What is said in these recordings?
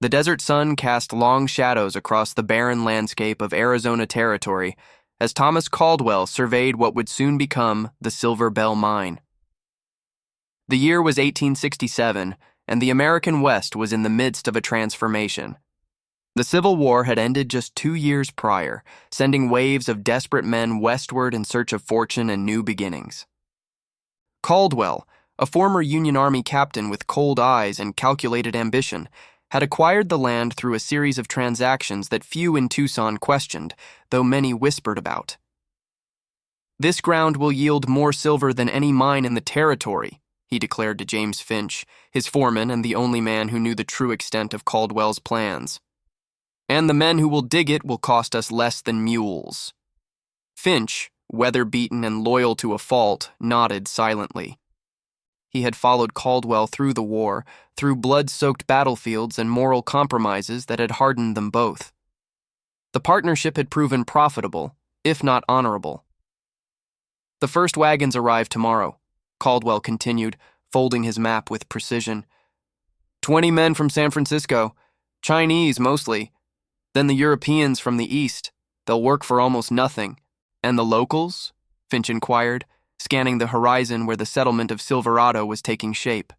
The desert sun cast long shadows across the barren landscape of Arizona Territory as Thomas Caldwell surveyed what would soon become the Silver Bell Mine. The year was 1867, and the American West was in the midst of a transformation. The Civil War had ended just 2 years prior, sending waves of desperate men westward in search of fortune and new beginnings. Caldwell, a former Union Army captain with cold eyes and calculated ambition, had acquired the land through a series of transactions that few in Tucson questioned, though many whispered about. "This ground will yield more silver than any mine in the territory," he declared to James Finch, his foreman and the only man who knew the true extent of Caldwell's plans. "And the men who will dig it will cost us less than mules." Finch, weather-beaten and loyal to a fault, nodded silently. He had followed Caldwell through the war, through blood-soaked battlefields and moral compromises that had hardened them both. The partnership had proven profitable, if not honorable. "The first wagons arrive tomorrow," Caldwell continued, folding his map with precision. 20 men from San Francisco, Chinese mostly. Then the Europeans from the east. They'll work for almost nothing. "And the locals?" Finch inquired, scanning the horizon where the settlement of Silverado was taking shape,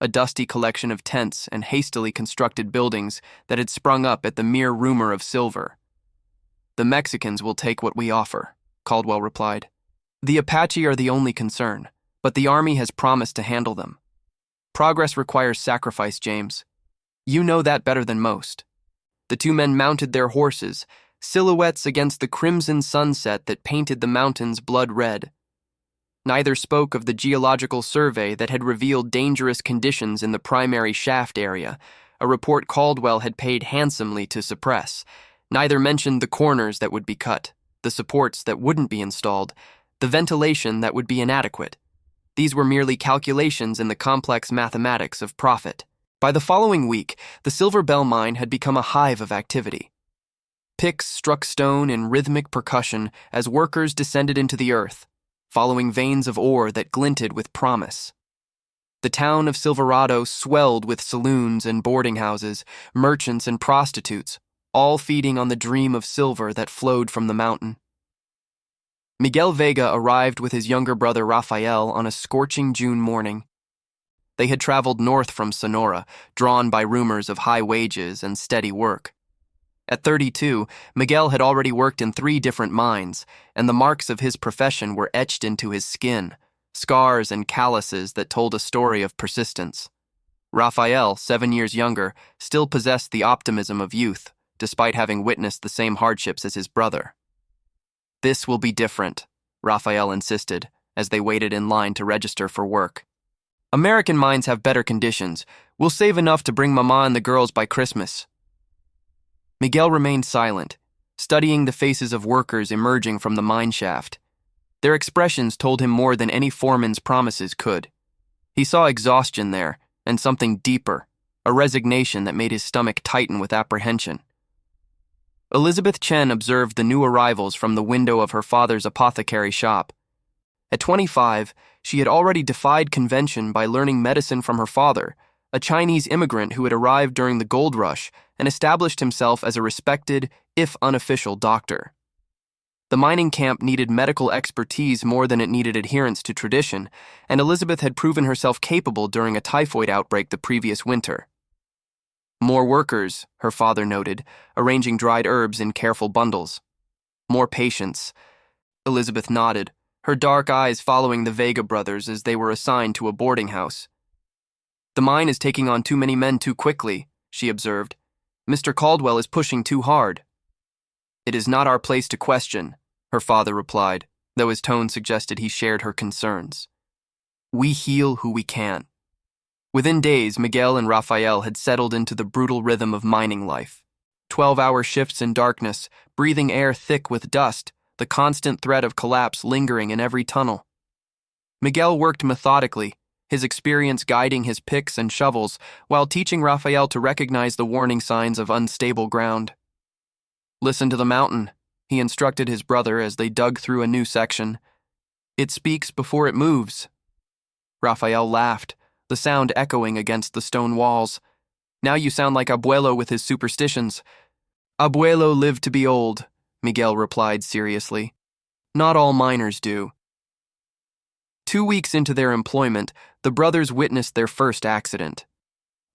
a dusty collection of tents and hastily constructed buildings that had sprung up at the mere rumor of silver. "The Mexicans will take what we offer," Caldwell replied. "The Apache are the only concern, but the Army has promised to handle them. Progress requires sacrifice, James. You know that better than most." The two men mounted their horses, silhouettes against the crimson sunset that painted the mountains blood red. Neither spoke of the geological survey that had revealed dangerous conditions in the primary shaft area, a report Caldwell had paid handsomely to suppress. Neither mentioned the corners that would be cut, the supports that wouldn't be installed, the ventilation that would be inadequate. These were merely calculations in the complex mathematics of profit. By the following week, the Silver Bell Mine had become a hive of activity. Picks struck stone in rhythmic percussion as workers descended into the earth, following veins of ore that glinted with promise. The town of Silverado swelled with saloons and boarding houses, merchants and prostitutes, all feeding on the dream of silver that flowed from the mountain. Miguel Vega arrived with his younger brother Rafael on a scorching June morning. They had traveled north from Sonora, drawn by rumors of high wages and steady work. At 32, Miguel had already worked in 3 different mines, and the marks of his profession were etched into his skin, scars and calluses that told a story of persistence. Rafael, 7 years younger, still possessed the optimism of youth, despite having witnessed the same hardships as his brother. "This will be different," Rafael insisted, as they waited in line to register for work. "American mines have better conditions. We'll save enough to bring Mama and the girls by Christmas." Miguel remained silent, studying the faces of workers emerging from the mine shaft. Their expressions told him more than any foreman's promises could. He saw exhaustion there, and something deeper, a resignation that made his stomach tighten with apprehension. Elizabeth Chen observed the new arrivals from the window of her father's apothecary shop. At 25, she had already defied convention by learning medicine from her father, a Chinese immigrant who had arrived during the gold rush and established himself as a respected, if unofficial, doctor. The mining camp needed medical expertise more than it needed adherence to tradition, and Elizabeth had proven herself capable during a typhoid outbreak the previous winter. "More workers," her father noted, arranging dried herbs in careful bundles. "More patients." Elizabeth nodded, her dark eyes following the Vega brothers as they were assigned to a boarding house. "The mine is taking on too many men too quickly," she observed. "Mr. Caldwell is pushing too hard." "It is not our place to question," her father replied, though his tone suggested he shared her concerns. "We heal who we can." Within days, Miguel and Rafael had settled into the brutal rhythm of mining life. 12-hour shifts in darkness, breathing air thick with dust, the constant threat of collapse lingering in every tunnel. Miguel worked methodically, his experience guiding his picks and shovels while teaching Rafael to recognize the warning signs of unstable ground. "Listen to the mountain," he instructed his brother as they dug through a new section. "It speaks before it moves." Rafael laughed, the sound echoing against the stone walls. Now you sound like Abuelo with his superstitions. Abuelo lived to be old, Miguel replied seriously. Not all miners do. 2 weeks into their employment, the brothers witnessed their first accident.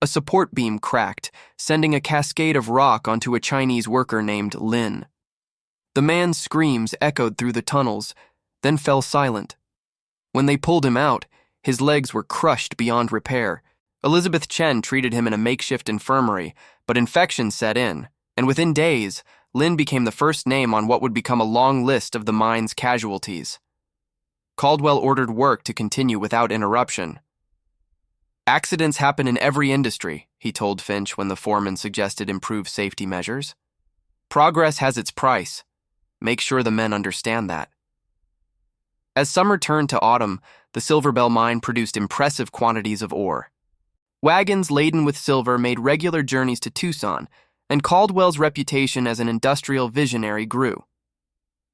A support beam cracked, sending a cascade of rock onto a Chinese worker named Lin. The man's screams echoed through the tunnels, then fell silent. When they pulled him out, his legs were crushed beyond repair. Elizabeth Chen treated him in a makeshift infirmary, but infection set in, and within days, Lin became the first name on what would become a long list of the mine's casualties. Caldwell ordered work to continue without interruption. Accidents happen in every industry, he told Finch when the foreman suggested improved safety measures. Progress has its price. Make sure the men understand that. As summer turned to autumn, the Silver Bell mine produced impressive quantities of ore. Wagons laden with silver made regular journeys to Tucson, and Caldwell's reputation as an industrial visionary grew.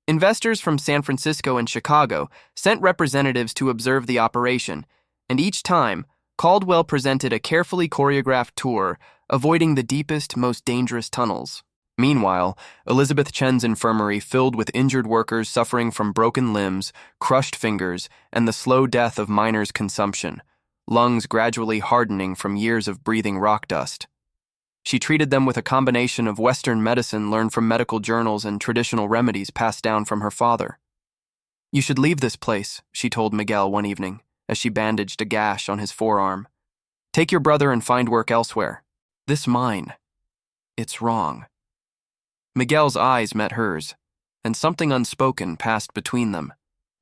Investors from San Francisco and Chicago sent representatives to observe the operation, and each time, Caldwell presented a carefully choreographed tour, avoiding the deepest, most dangerous tunnels. Meanwhile, Elizabeth Chen's infirmary filled with injured workers suffering from broken limbs, crushed fingers, and the slow death of miners' consumption, lungs gradually hardening from years of breathing rock dust. She treated them with a combination of Western medicine learned from medical journals and traditional remedies passed down from her father. You should leave this place, she told Miguel one evening, as she bandaged a gash on his forearm. Take your brother and find work elsewhere. This mine, it's wrong. Miguel's eyes met hers, and something unspoken passed between them,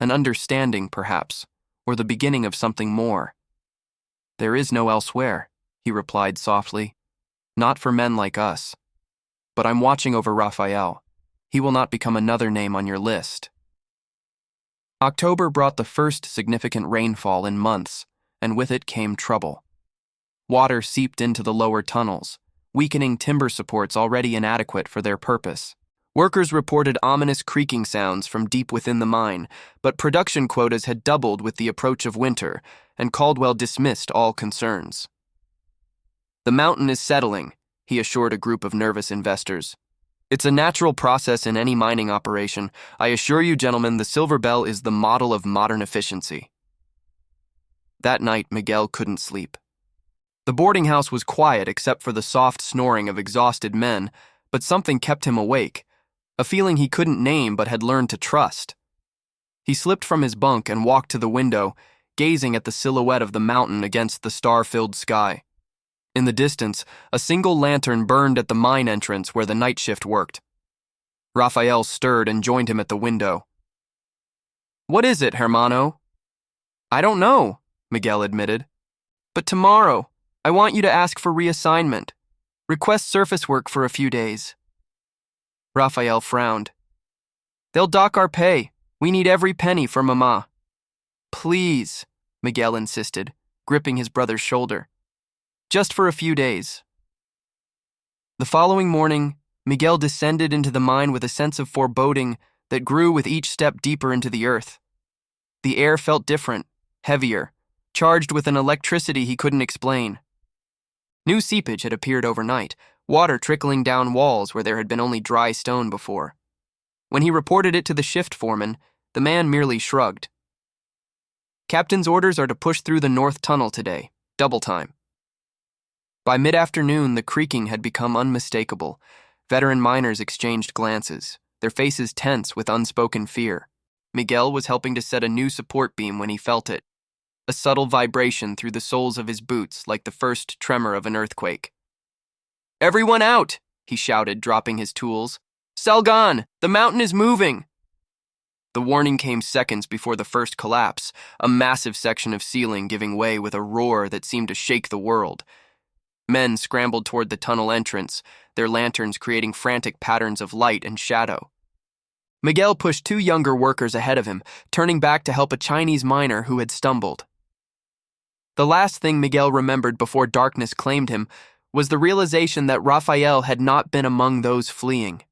an understanding, perhaps, or the beginning of something more. There is no elsewhere, he replied softly. Not for men like us. But I'm watching over Raphael. He will not become another name on your list. October brought the first significant rainfall in months, and with it came trouble. Water seeped into the lower tunnels, weakening timber supports already inadequate for their purpose. Workers reported ominous creaking sounds from deep within the mine, but production quotas had doubled with the approach of winter, and Caldwell dismissed all concerns. The mountain is settling, he assured a group of nervous investors. It's a natural process in any mining operation. I assure you, gentlemen, the Silver Bell is the model of modern efficiency. That night, Miguel couldn't sleep. The boarding house was quiet except for the soft snoring of exhausted men, but something kept him awake, a feeling he couldn't name but had learned to trust. He slipped from his bunk and walked to the window, gazing at the silhouette of the mountain against the star-filled sky. In the distance, a single lantern burned at the mine entrance where the night shift worked. Raphael stirred and joined him at the window. What is it, hermano? I don't know, Miguel admitted. But tomorrow, I want you to ask for reassignment. Request surface work for a few days. Raphael frowned. They'll dock our pay. We need every penny for Mama. Please, Miguel insisted, gripping his brother's shoulder. Just for a few days. The following morning, Miguel descended into the mine with a sense of foreboding that grew with each step deeper into the earth. The air felt different, heavier, charged with an electricity he couldn't explain. New seepage had appeared overnight, water trickling down walls where there had been only dry stone before. When he reported it to the shift foreman, the man merely shrugged. Captain's orders are to push through the north tunnel today, double time. By mid-afternoon, the creaking had become unmistakable. Veteran miners exchanged glances, their faces tense with unspoken fear. Miguel was helping to set a new support beam when he felt it, a subtle vibration through the soles of his boots like the first tremor of an earthquake. Everyone out, he shouted, dropping his tools. Selgan, the mountain is moving! The warning came seconds before the first collapse, a massive section of ceiling giving way with a roar that seemed to shake the world. Men scrambled toward the tunnel entrance, their lanterns creating frantic patterns of light and shadow. Miguel pushed 2 younger workers ahead of him, turning back to help a Chinese miner who had stumbled. The last thing Miguel remembered before darkness claimed him was the realization that Raphael had not been among those fleeing.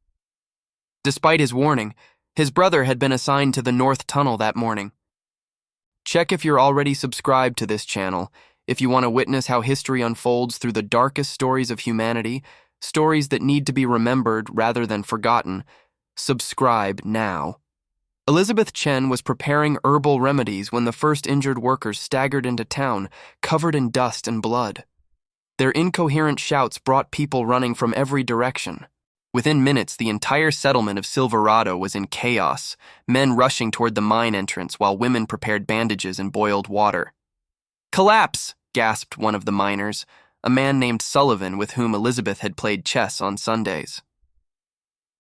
Despite his warning, his brother had been assigned to the North Tunnel that morning. Check if you're already subscribed to this channel. If you want to witness how history unfolds through the darkest stories of humanity, stories that need to be remembered rather than forgotten, subscribe now. Elizabeth Chen was preparing herbal remedies when the first injured workers staggered into town, covered in dust and blood. Their incoherent shouts brought people running from every direction. Within minutes, the entire settlement of Silverado was in chaos, men rushing toward the mine entrance while women prepared bandages and boiled water. "Collapse!" gasped one of the miners, a man named Sullivan with whom Elizabeth had played chess on Sundays.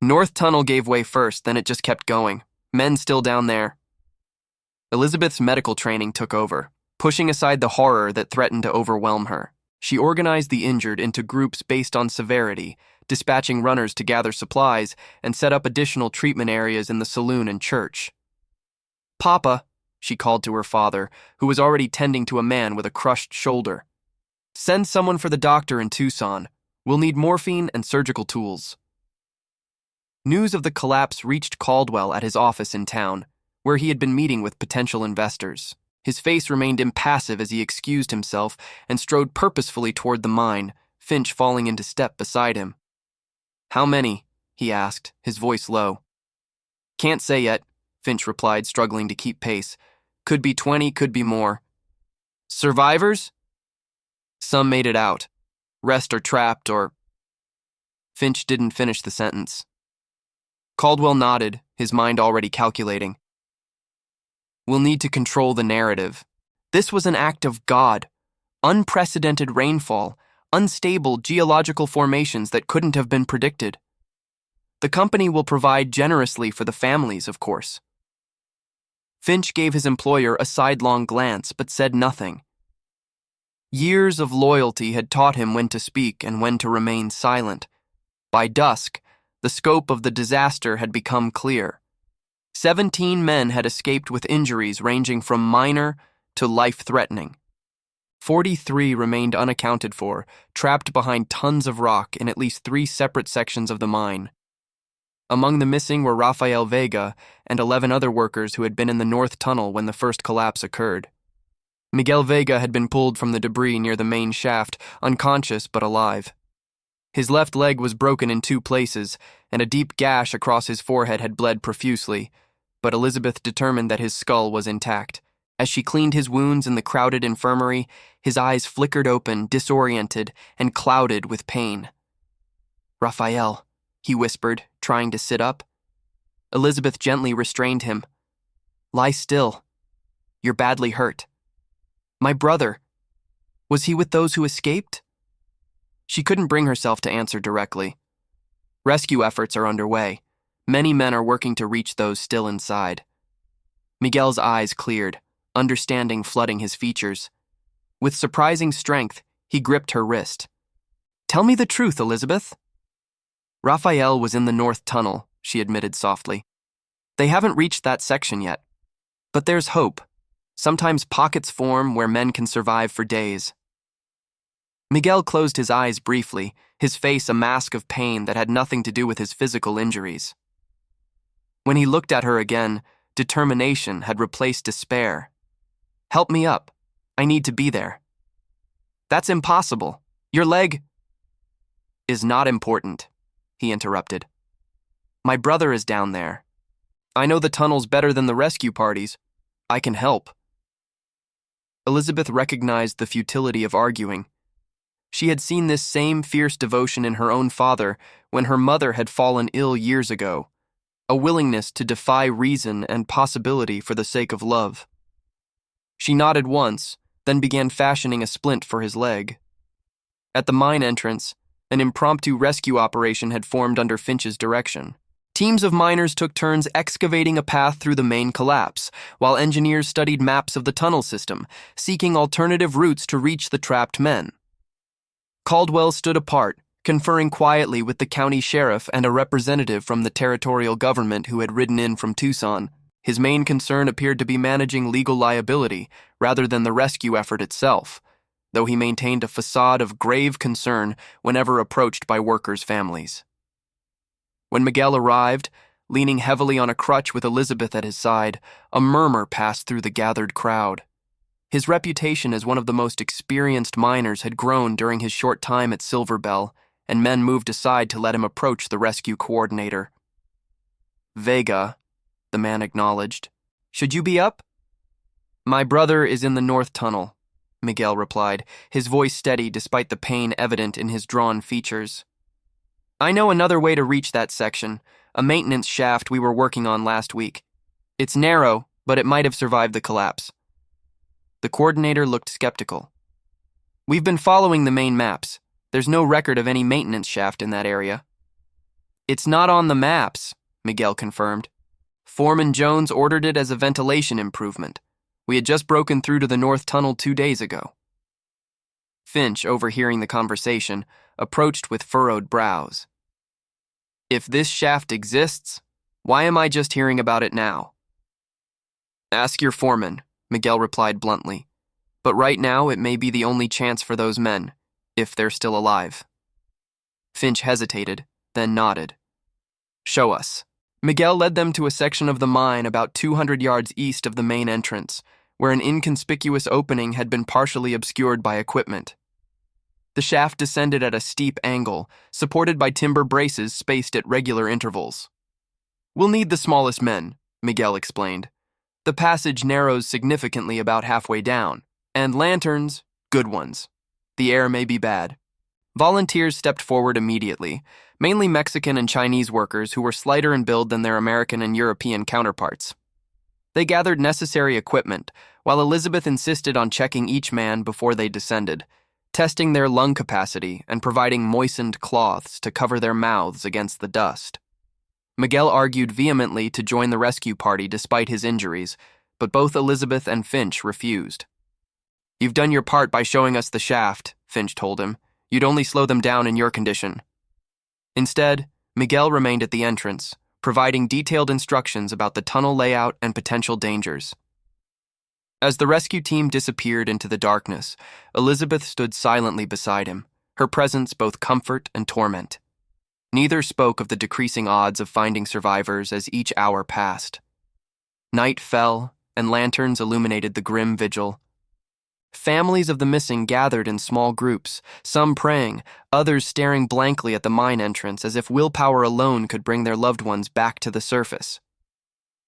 North Tunnel gave way first, then it just kept going. Men still down there. Elizabeth's medical training took over, pushing aside the horror that threatened to overwhelm her. She organized the injured into groups based on severity, dispatching runners to gather supplies and set up additional treatment areas in the saloon and church. "Papa," she called to her father, who was already tending to a man with a crushed shoulder. "Send someone for the doctor in Tucson. We'll need morphine and surgical tools." News of the collapse reached Caldwell at his office in town, where he had been meeting with potential investors. His face remained impassive as he excused himself and strode purposefully toward the mine, Finch falling into step beside him. "How many?" he asked, his voice low. "Can't say yet," Finch replied, struggling to keep pace. "Could be 20, could be more." "Survivors?" "Some made it out. Rest are trapped or—" Finch didn't finish the sentence. Caldwell nodded, his mind already calculating. "We'll need to control the narrative. This was an act of God. Unprecedented rainfall, unstable geological formations that couldn't have been predicted. The company will provide generously for the families, of course." Finch gave his employer a sidelong glance but said nothing. Years of loyalty had taught him when to speak and when to remain silent. By dusk, the scope of the disaster had become clear. 17 men had escaped with injuries ranging from minor to life-threatening. 43 remained unaccounted for, trapped behind tons of rock in at least 3 separate sections of the mine. Among the missing were Rafael Vega and 11 other workers who had been in the North Tunnel when the first collapse occurred. Miguel Vega had been pulled from the debris near the main shaft, unconscious but alive. His left leg was broken in 2 places, and a deep gash across his forehead had bled profusely, but Elizabeth determined that his skull was intact. As she cleaned his wounds in the crowded infirmary, his eyes flickered open, disoriented, and clouded with pain. "Rafael," he whispered, trying to sit up. Elizabeth gently restrained him. "Lie still. You're badly hurt." "My brother. Was he with those who escaped?" She couldn't bring herself to answer directly. Rescue efforts are underway. Many men are working to reach those still inside. Miguel's eyes cleared, understanding flooding his features. With surprising strength, he gripped her wrist. "Tell me the truth, Elizabeth." "Rafael was in the North Tunnel," she admitted softly. "They haven't reached that section yet. But there's hope. Sometimes pockets form where men can survive for days." Miguel closed his eyes briefly, his face a mask of pain that had nothing to do with his physical injuries. When he looked at her again, determination had replaced despair. "Help me up. I need to be there." "That's impossible. Your leg—" "Is not important," he interrupted. "My brother is down there. I know the tunnels better than the rescue parties. I can help." Elizabeth recognized the futility of arguing. She had seen this same fierce devotion in her own father when her mother had fallen ill years ago, a willingness to defy reason and possibility for the sake of love. She nodded once, then began fashioning a splint for his leg. At the mine entrance, an impromptu rescue operation had formed under Finch's direction. Teams of miners took turns excavating a path through the main collapse, while engineers studied maps of the tunnel system, seeking alternative routes to reach the trapped men. Caldwell stood apart, conferring quietly with the county sheriff and a representative from the territorial government who had ridden in from Tucson. His main concern appeared to be managing legal liability rather than the rescue effort itself, though he maintained a facade of grave concern whenever approached by workers' families. When Miguel arrived, leaning heavily on a crutch with Elizabeth at his side, a murmur passed through the gathered crowd. His reputation as one of the most experienced miners had grown during his short time at Silver Bell, and men moved aside to let him approach the rescue coordinator. "Vega," the man acknowledged. "Should you be up?" "My brother is in the North Tunnel," Miguel replied, his voice steady despite the pain evident in his drawn features. "I know another way to reach that section, a maintenance shaft we were working on last week. It's narrow, but it might have survived the collapse." The coordinator looked skeptical. "We've been following the main maps. There's no record of any maintenance shaft in that area." "It's not on the maps," Miguel confirmed. "Foreman Jones ordered it as a ventilation improvement. We had just broken through to the North Tunnel 2 days ago." Finch, overhearing the conversation, approached with furrowed brows. "If this shaft exists, why am I just hearing about it now?" "Ask your foreman," Miguel replied bluntly. "But right now it may be the only chance for those men, if they're still alive." Finch hesitated, then nodded. "Show us." Miguel led them to a section of the mine about 200 yards east of the main entrance, where an inconspicuous opening had been partially obscured by equipment. The shaft descended at a steep angle, supported by timber braces spaced at regular intervals. "We'll need the smallest men," Miguel explained. "The passage narrows significantly about halfway down, and lanterns, good ones. The air may be bad." Volunteers stepped forward immediately, mainly Mexican and Chinese workers who were slighter in build than their American and European counterparts. They gathered necessary equipment, while Elizabeth insisted on checking each man before they descended, testing their lung capacity and providing moistened cloths to cover their mouths against the dust. Miguel argued vehemently to join the rescue party despite his injuries, but both Elizabeth and Finch refused. "You've done your part by showing us the shaft," Finch told him. "You'd only slow them down in your condition." Instead, Miguel remained at the entrance, providing detailed instructions about the tunnel layout and potential dangers. As the rescue team disappeared into the darkness, Elizabeth stood silently beside him, her presence both comfort and torment. Neither spoke of the decreasing odds of finding survivors as each hour passed. Night fell, and lanterns illuminated the grim vigil. Families of the missing gathered in small groups, some praying, others staring blankly at the mine entrance as if willpower alone could bring their loved ones back to the surface.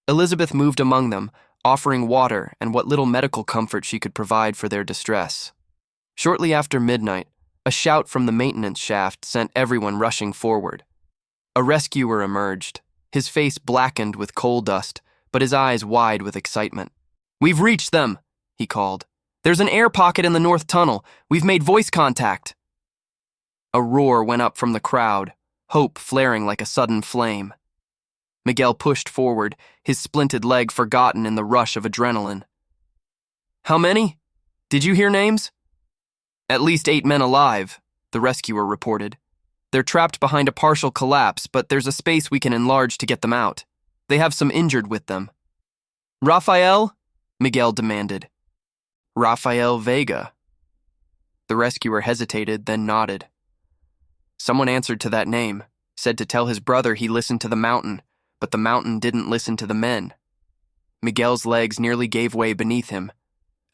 Elizabeth moved among them, offering water and what little medical comfort she could provide for their distress. Shortly after midnight, a shout from the maintenance shaft sent everyone rushing forward. A rescuer emerged, his face blackened with coal dust, but his eyes wide with excitement. "We've reached them," he called. "There's an air pocket in the North Tunnel. We've made voice contact." A roar went up from the crowd, hope flaring like a sudden flame. Miguel pushed forward, his splinted leg forgotten in the rush of adrenaline. "How many? Did you hear names?" "At least 8 men alive," the rescuer reported. "They're trapped behind a partial collapse, but there's a space we can enlarge to get them out. They have some injured with them." "Rafael?" Miguel demanded. "Rafael Vega." The rescuer hesitated, then nodded. Someone answered to that name, said to tell his brother he listened to the mountain, but the mountain didn't listen to the men. Miguel's legs nearly gave way beneath him.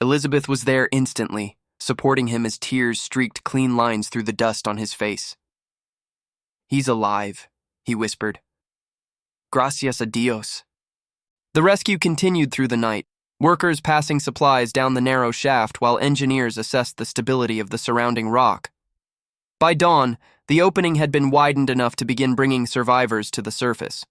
Elizabeth was there instantly, supporting him as tears streaked clean lines through the dust on his face. "He's alive," he whispered. "Gracias a Dios." The rescue continued through the night, workers passing supplies down the narrow shaft while engineers assessed the stability of the surrounding rock. By dawn, the opening had been widened enough to begin bringing survivors to the surface.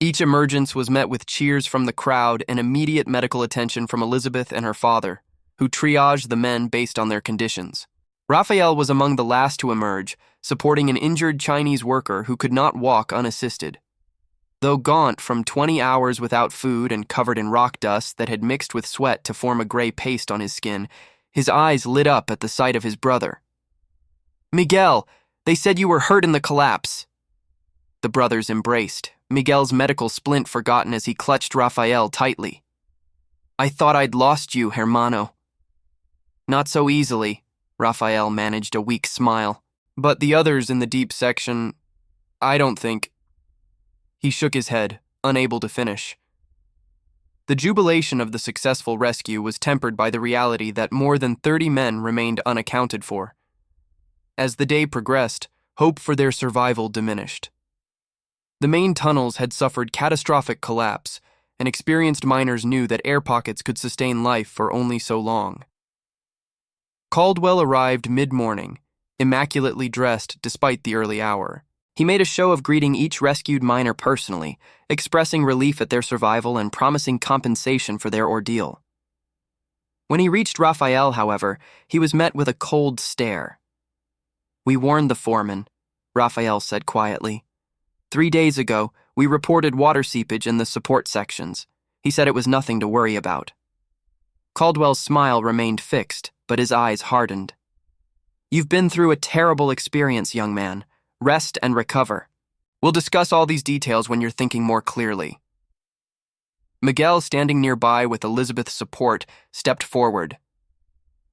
Each emergence was met with cheers from the crowd and immediate medical attention from Elizabeth and her father, who triaged the men based on their conditions. Rafael was among the last to emerge, supporting an injured Chinese worker who could not walk unassisted. Though gaunt from 20 hours without food and covered in rock dust that had mixed with sweat to form a gray paste on his skin, his eyes lit up at the sight of his brother. "Miguel, they said you were hurt in the collapse." The brothers embraced, Miguel's medical splint forgotten as he clutched Rafael tightly. "I thought I'd lost you, hermano." "Not so easily," Rafael managed a weak smile. "But the others in the deep section, I don't think..." He shook his head, unable to finish. The jubilation of the successful rescue was tempered by the reality that more than 30 men remained unaccounted for. As the day progressed, hope for their survival diminished. The main tunnels had suffered catastrophic collapse, and experienced miners knew that air pockets could sustain life for only so long. Caldwell arrived mid-morning, immaculately dressed despite the early hour. He made a show of greeting each rescued miner personally, expressing relief at their survival and promising compensation for their ordeal. When he reached Raphael, however, he was met with a cold stare. "We warned the foreman," Raphael said quietly. "3 days ago, we reported water seepage in the support sections. He said it was nothing to worry about." Caldwell's smile remained fixed, but his eyes hardened. "You've been through a terrible experience, young man. Rest and recover. We'll discuss all these details when you're thinking more clearly." Miguel, standing nearby with Elizabeth's support, stepped forward.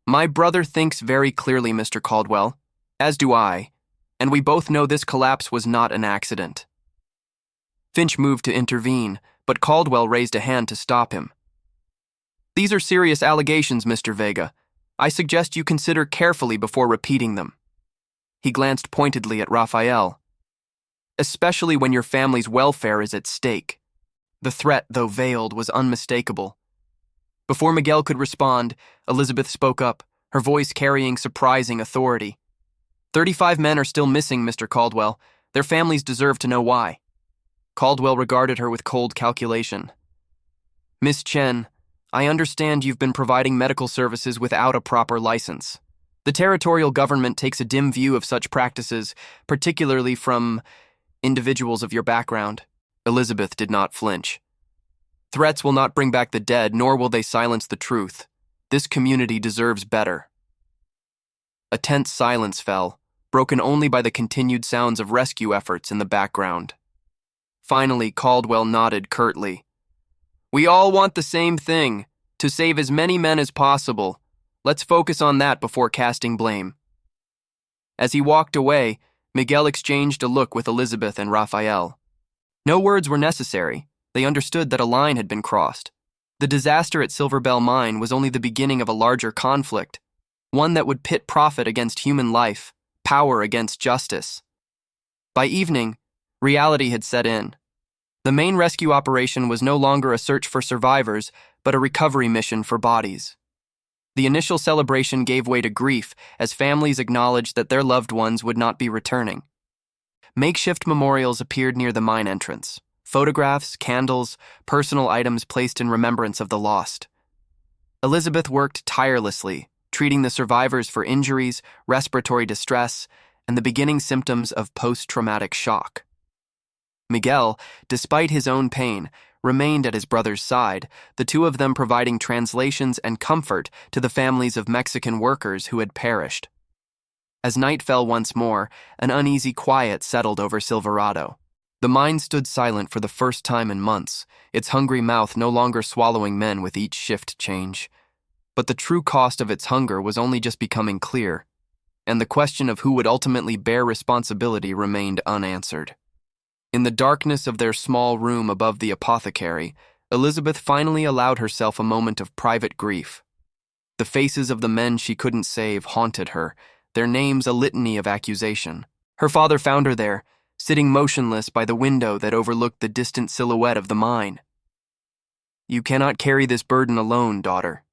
"My brother thinks very clearly, Mr. Caldwell, as do I, and we both know this collapse was not an accident." Finch moved to intervene, but Caldwell raised a hand to stop him. "These are serious allegations, Mr. Vega. I suggest you consider carefully before repeating them." He glanced pointedly at Raphael. "Especially when your family's welfare is at stake." The threat, though veiled, was unmistakable. Before Miguel could respond, Elizabeth spoke up, her voice carrying surprising authority. 35 men are still missing, Mr. Caldwell. Their families deserve to know why." Caldwell regarded her with cold calculation. "Miss Chen, I understand you've been providing medical services without a proper license. The territorial government takes a dim view of such practices, particularly from individuals of your background." Elizabeth did not flinch. "Threats will not bring back the dead, nor will they silence the truth. This community deserves better." A tense silence fell, broken only by the continued sounds of rescue efforts in the background. Finally, Caldwell nodded curtly. "We all want the same thing, to save as many men as possible. Let's focus on that before casting blame." As he walked away, Miguel exchanged a look with Elizabeth and Raphael. No words were necessary. They understood that a line had been crossed. The disaster at Silver Bell Mine was only the beginning of a larger conflict, one that would pit profit against human life, power against justice. By evening, reality had set in. The main rescue operation was no longer a search for survivors, but a recovery mission for bodies. The initial celebration gave way to grief as families acknowledged that their loved ones would not be returning. Makeshift memorials appeared near the mine entrance. Photographs, candles, personal items placed in remembrance of the lost. Elizabeth worked tirelessly, treating the survivors for injuries, respiratory distress, and the beginning symptoms of post-traumatic shock. Miguel, despite his own pain, remained at his brother's side, the two of them providing translations and comfort to the families of Mexican workers who had perished. As night fell once more, an uneasy quiet settled over Silverado. The mine stood silent for the first time in months, its hungry mouth no longer swallowing men with each shift change. But the true cost of its hunger was only just becoming clear, and the question of who would ultimately bear responsibility remained unanswered. In the darkness of their small room above the apothecary, Elizabeth finally allowed herself a moment of private grief. The faces of the men she couldn't save haunted her, their names a litany of accusation. Her father found her there, sitting motionless by the window that overlooked the distant silhouette of the mine. "You cannot carry this burden alone, daughter,"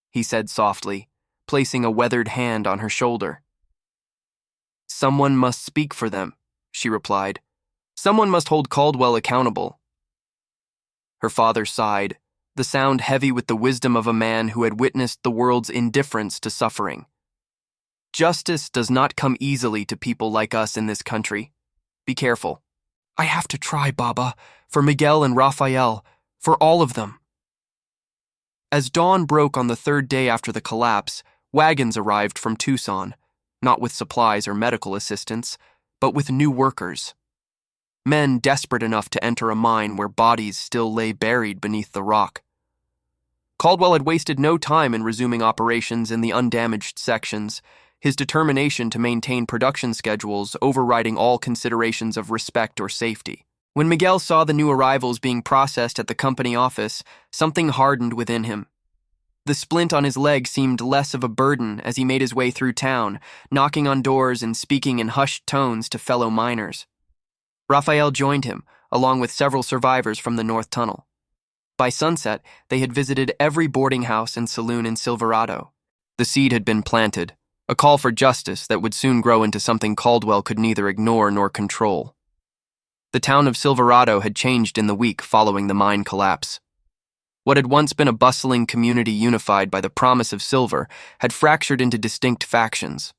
he said softly, placing a weathered hand on her shoulder. "Someone must speak for them," she replied. "Someone must hold Caldwell accountable." Her father sighed, the sound heavy with the wisdom of a man who had witnessed the world's indifference to suffering. "Justice does not come easily to people like us in this country. Be careful." "I have to try, Baba, for Miguel and Raphael, for all of them." As dawn broke on the third day after the collapse, wagons arrived from Tucson, not with supplies or medical assistance, but with new workers. Men desperate enough to enter a mine where bodies still lay buried beneath the rock. Caldwell had wasted no time in resuming operations in the undamaged sections, his determination to maintain production schedules overriding all considerations of respect or safety. When Miguel saw the new arrivals being processed at the company office, something hardened within him. The splint on his leg seemed less of a burden as he made his way through town, knocking on doors and speaking in hushed tones to fellow miners. Raphael joined him, along with several survivors from the North Tunnel. By sunset, they had visited every boarding house and saloon in Silverado. The seed had been planted, a call for justice that would soon grow into something Caldwell could neither ignore nor control. The town of Silverado had changed in the week following the mine collapse. What had once been a bustling community unified by the promise of silver had fractured into distinct factions.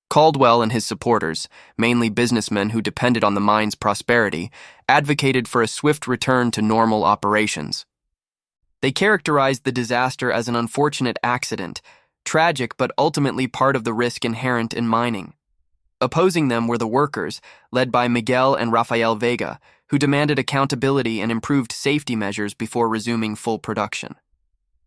Caldwell and his supporters, mainly businessmen who depended on the mine's prosperity, advocated for a swift return to normal operations. They characterized the disaster as an unfortunate accident, tragic but ultimately part of the risk inherent in mining. Opposing them were the workers, led by Miguel and Rafael Vega, who demanded accountability and improved safety measures before resuming full production.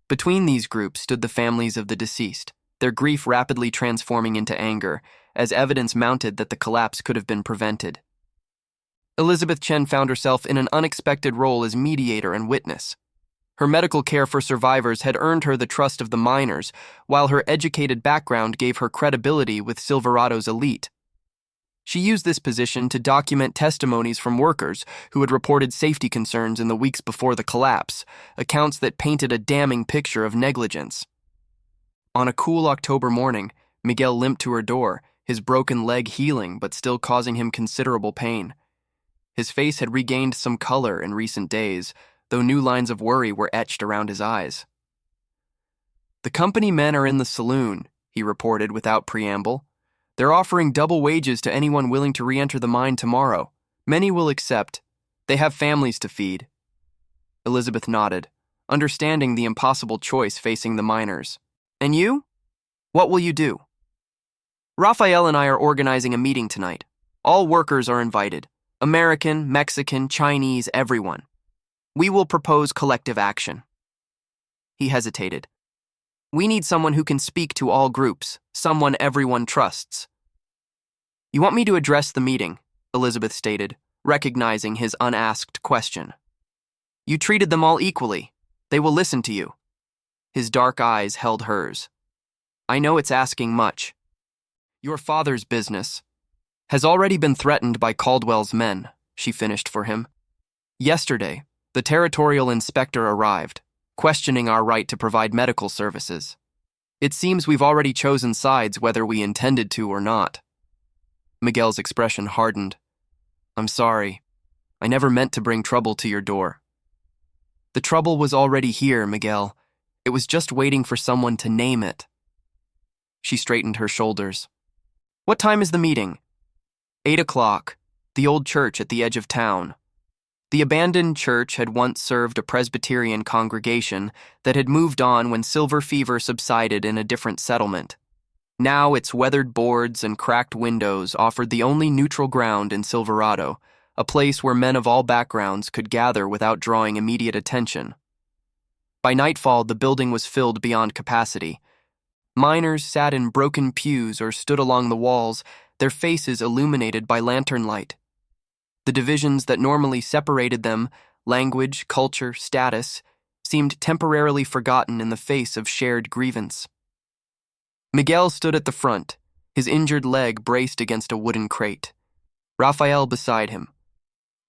Between these groups stood the families of the deceased, their grief rapidly transforming into anger, as evidence mounted that the collapse could have been prevented. Elizabeth Chen found herself in an unexpected role as mediator and witness. Her medical care for survivors had earned her the trust of the miners, while her educated background gave her credibility with Silverado's elite. She used this position to document testimonies from workers who had reported safety concerns in the weeks before the collapse, accounts that painted a damning picture of negligence. On a cool October morning, Miguel limped to her door, his broken leg healing but still causing him considerable pain. His face had regained some color in recent days, though new lines of worry were etched around his eyes. "The company men are in the saloon," he reported without preamble. "They're offering double wages to anyone willing to re-enter the mine tomorrow. Many will accept. They have families to feed." Elizabeth nodded, understanding the impossible choice facing the miners. "And you? What will you do?" "Raphael and I are organizing a meeting tonight. All workers are invited. American, Mexican, Chinese, everyone. We will propose collective action." He hesitated. "We need someone who can speak to all groups, someone everyone trusts." "You want me to address the meeting," Elizabeth stated, recognizing his unasked question. "You treated them all equally. They will listen to you." His dark eyes held hers. "I know it's asking much. Your father's business has already been threatened by Caldwell's men," she finished for him. "Yesterday, the territorial inspector arrived, questioning our right to provide medical services. It seems we've already chosen sides whether we intended to or not." Miguel's expression hardened. "I'm sorry. I never meant to bring trouble to your door." "The trouble was already here, Miguel. It was just waiting for someone to name it." She straightened her shoulders. "What time is the meeting?" 8 o'clock, the old church at the edge of town. The abandoned church had once served a Presbyterian congregation that had moved on when silver fever subsided in a different settlement. Now its weathered boards and cracked windows offered the only neutral ground in Silverado, a place where men of all backgrounds could gather without drawing immediate attention. By nightfall, the building was filled beyond capacity. Miners sat in broken pews or stood along the walls, their faces illuminated by lantern light. The divisions that normally separated them, language, culture, status, seemed temporarily forgotten in the face of shared grievance. Miguel stood at the front, his injured leg braced against a wooden crate. Raphael beside him.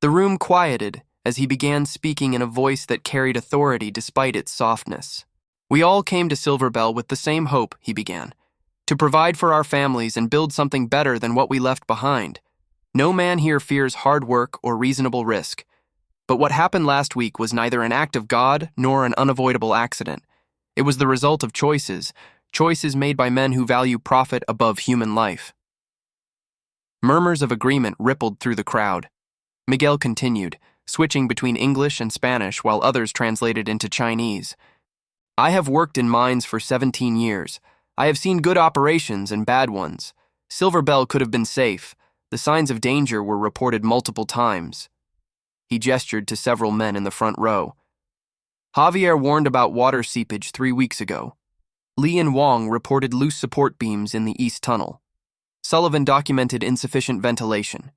The room quieted as he began speaking in a voice that carried authority despite its softness. "We all came to Silverbell with the same hope," he began, "to provide for our families and build something better than what we left behind. No man here fears hard work or reasonable risk. But what happened last week was neither an act of God nor an unavoidable accident. It was the result of choices made by men who value profit above human life." Murmurs of agreement rippled through the crowd. Miguel continued, switching between English and Spanish while others translated into Chinese. "I have worked in mines for 17 years. I have seen good operations and bad ones. Silverbell could have been safe. The signs of danger were reported multiple times." He gestured to several men in the front row. "Javier warned about water seepage 3 weeks ago. Li and Wong reported loose support beams in the East Tunnel. Sullivan documented insufficient ventilation.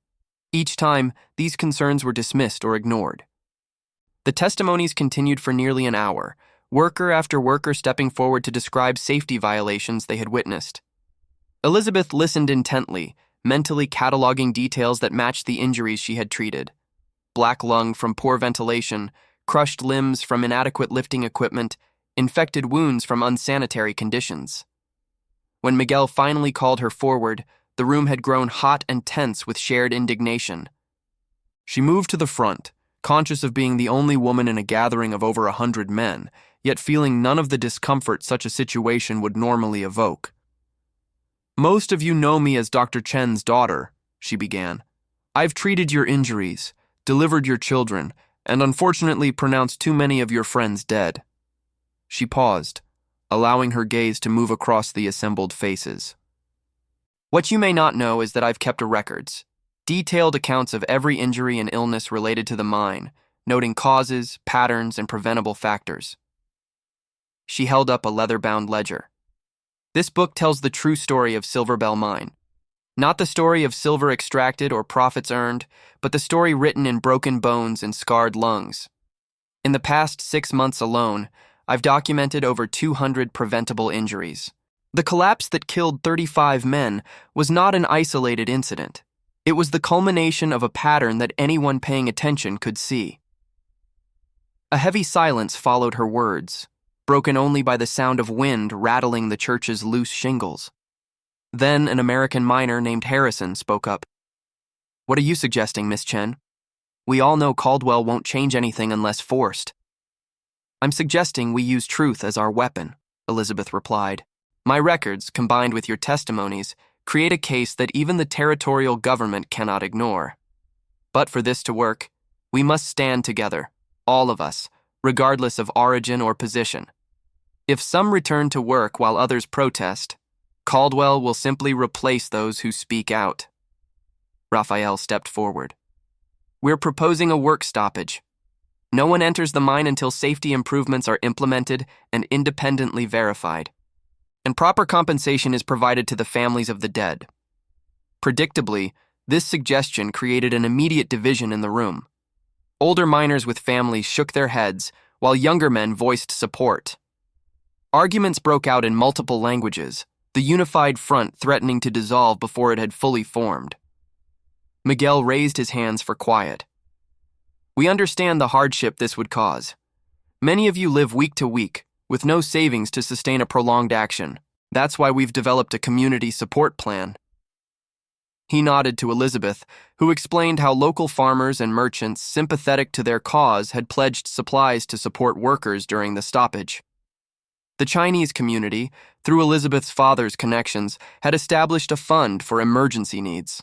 Each time, these concerns were dismissed or ignored. The testimonies continued for nearly an hour, worker after worker stepping forward to describe safety violations they had witnessed. Elizabeth listened intently, mentally cataloging details that matched the injuries she had treated. Black lung from poor ventilation, crushed limbs from inadequate lifting equipment, infected wounds from unsanitary conditions. When Miguel finally called her forward, the room had grown hot and tense with shared indignation. She moved to the front, conscious of being the only woman in a gathering of over 100 men, yet feeling none of the discomfort such a situation would normally evoke. "Most of you know me as Dr. Chen's daughter," she began. "I've treated your injuries, delivered your children, and unfortunately pronounced too many of your friends dead." She paused, allowing her gaze to move across the assembled faces. "What you may not know is that I've kept records, detailed accounts of every injury and illness related to the mine, noting causes, patterns, and preventable factors." She held up a leather-bound ledger. "This book tells the true story of Silver Bell Mine. Not the story of silver extracted or profits earned, but the story written in broken bones and scarred lungs. In the past 6 months alone, I've documented over 200 preventable injuries. The collapse that killed 35 men was not an isolated incident. It was the culmination of a pattern that anyone paying attention could see." A heavy silence followed her words, broken only by the sound of wind rattling the church's loose shingles. Then an American miner named Harrison spoke up. "What are you suggesting, Miss Chen? We all know Caldwell won't change anything unless forced." "I'm suggesting we use truth as our weapon," Elizabeth replied. "My records, combined with your testimonies, create a case that even the territorial government cannot ignore. But for this to work, we must stand together, all of us, regardless of origin or position. If some return to work while others protest, Caldwell will simply replace those who speak out." Raphael stepped forward. "We're proposing a work stoppage. No one enters the mine until safety improvements are implemented and independently verified. And proper compensation is provided to the families of the dead." Predictably, this suggestion created an immediate division in the room. Older miners with families shook their heads, while younger men voiced support. Arguments broke out in multiple languages, the unified front threatening to dissolve before it had fully formed. Miguel raised his hands for quiet. "We understand the hardship this would cause. Many of you live week to week, with no savings to sustain a prolonged action. That's why we've developed a community support plan." He nodded to Elizabeth, who explained how local farmers and merchants sympathetic to their cause had pledged supplies to support workers during the stoppage. The Chinese community, through Elizabeth's father's connections, had established a fund for emergency needs.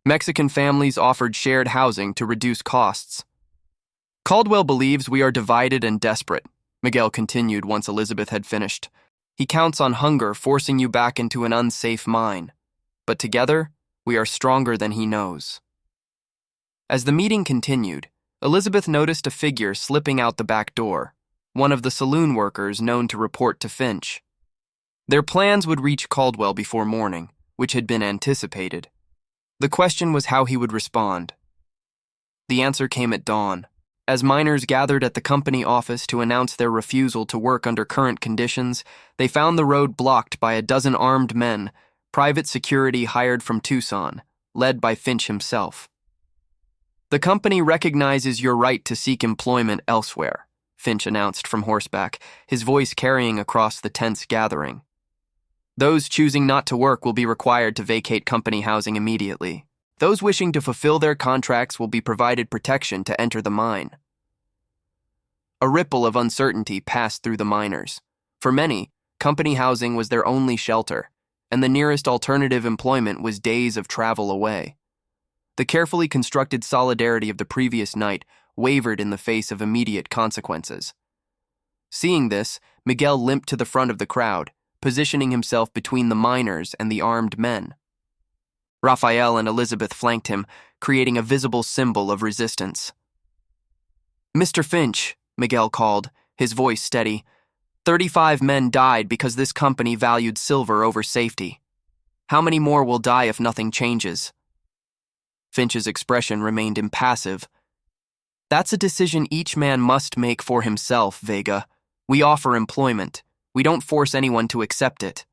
Mexican families offered shared housing to reduce costs. "Caldwell believes we are divided and desperate," Miguel continued once Elizabeth had finished. "He counts on hunger forcing you back into an unsafe mine. But together, we are stronger than he knows." As the meeting continued, Elizabeth noticed a figure slipping out the back door, one of the saloon workers known to report to Finch. Their plans would reach Caldwell before morning, which had been anticipated. The question was how he would respond. The answer came at dawn. As miners gathered at the company office to announce their refusal to work under current conditions, they found the road blocked by a dozen armed men, private security hired from Tucson, led by Finch himself. "The company recognizes your right to seek employment elsewhere," Finch announced from horseback, his voice carrying across the tense gathering. "Those choosing not to work will be required to vacate company housing immediately. Those wishing to fulfill their contracts will be provided protection to enter the mine." A ripple of uncertainty passed through the miners. For many, company housing was their only shelter, and the nearest alternative employment was days of travel away. The carefully constructed solidarity of the previous night wavered in the face of immediate consequences. Seeing this, Miguel limped to the front of the crowd, positioning himself between the miners and the armed men. Raphael and Elizabeth flanked him, creating a visible symbol of resistance. "Mr. Finch," Miguel called, his voice steady, 35 men died because this company valued silver over safety. How many more will die if nothing changes?" Finch's expression remained impassive. That's a decision each man must make for himself, Vega. We offer employment. We don't force anyone to accept it.